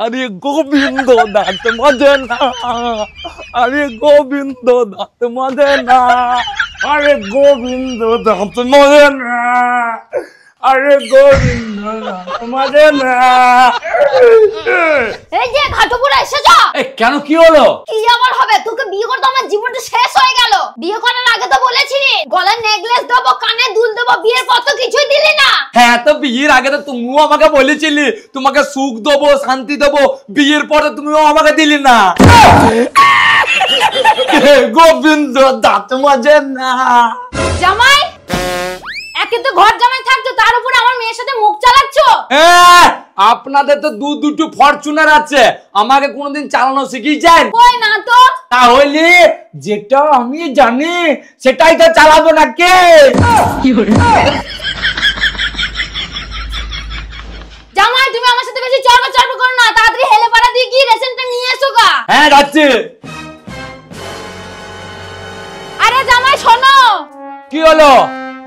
আরে গোবিন্দ দাঁত মজে না, আরে গোবিন্দ দাঁত মজে না, আরে গোবিন্দ দাঁত মজে না, আরে গোবিন্দ দাঁত মজে না। এই যে ঘাটপুরা এসেছো। কেন কি হলো? কি আবার হবে, তোকে বিয়ে করতে আমার জীবনটা শেষ হয়ে গেল। বিয়ে করার আগে তো বলেছিলি গলার নেকলেস দেবো, কানে দুল দেবো, বিয়ের পর তো কিছুই দিলি না। হ্যাঁ, তো বিয়ের আগে তো তুমিও আমাকে বলেছিলি তোমাকে সুখ দেবো, শান্তি দেবো, বিয়ের পরে তুমিও আমাকে দিলি না। গোবিন্দ দাঁত মজে না। জামাই, একে তো ঘর জামাই থাকছো, তার উপরে আমার মেয়ের সাথে মুখ চালাচ্ছো। আপনাদের তো দুটো ফরচুনার আছে, আমাকে কোনোদিন চালানো শিখিয়েছেন? কই না তো। তাহলে যেটা আমি জানি সেটাই তো চালাবো না কে? জামাই, তুমি আমার সাথে বেশি চড়বা করো না, তাড়াতাড়ি হেলে পাড়া দিয়ে গিয়ে রেশনটা নিয়ে এসো গা। হ্যাঁ, যাচ্ছি। আরে জামাই শোনো। কি হলো?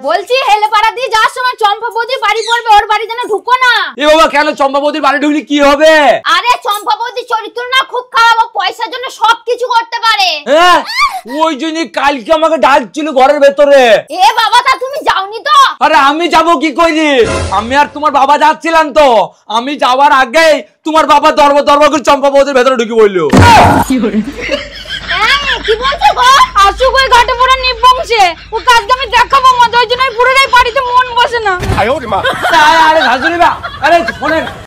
বলছি হেলে পাড়া দিয়ে যাওয়ার সময় চম্পা বৌদি বাড়ি পড়বে, ওর বাড়ি যেন ঢুকো না। এ বাবা, কেন চম্পা বৌদির বাড়ি ঢুকলে কি হবে? আরে চম্পা বৌদির চরিত্র না খুব খারাপ, ও পয়সার জন্য সবকিছু করতে পারে। হ্যাঁ, ওই জন্যই কালকে আমাকে ডাকছিল ঘরের ভেতরে। এ বাবা, তা তুমি যাওনি তো? আরে আমি যাব কি করি, আমি আর তোমার বাবা যাচ্ছিলাম তো, আমি যাওয়ার আগে তোমার বাবা দরবার করে চম্পা বৌদির ভেতরে ঢুকে বললো। কি বলছো গো? আসু কই ঘাটপুরা নিবংশে, ও কাজকে আমি দেখাবো মজা, ওই জন্য পুরোটাই বাড়িতে মন বসে না। আরে শাশুড়ি মা, আরে ফোনে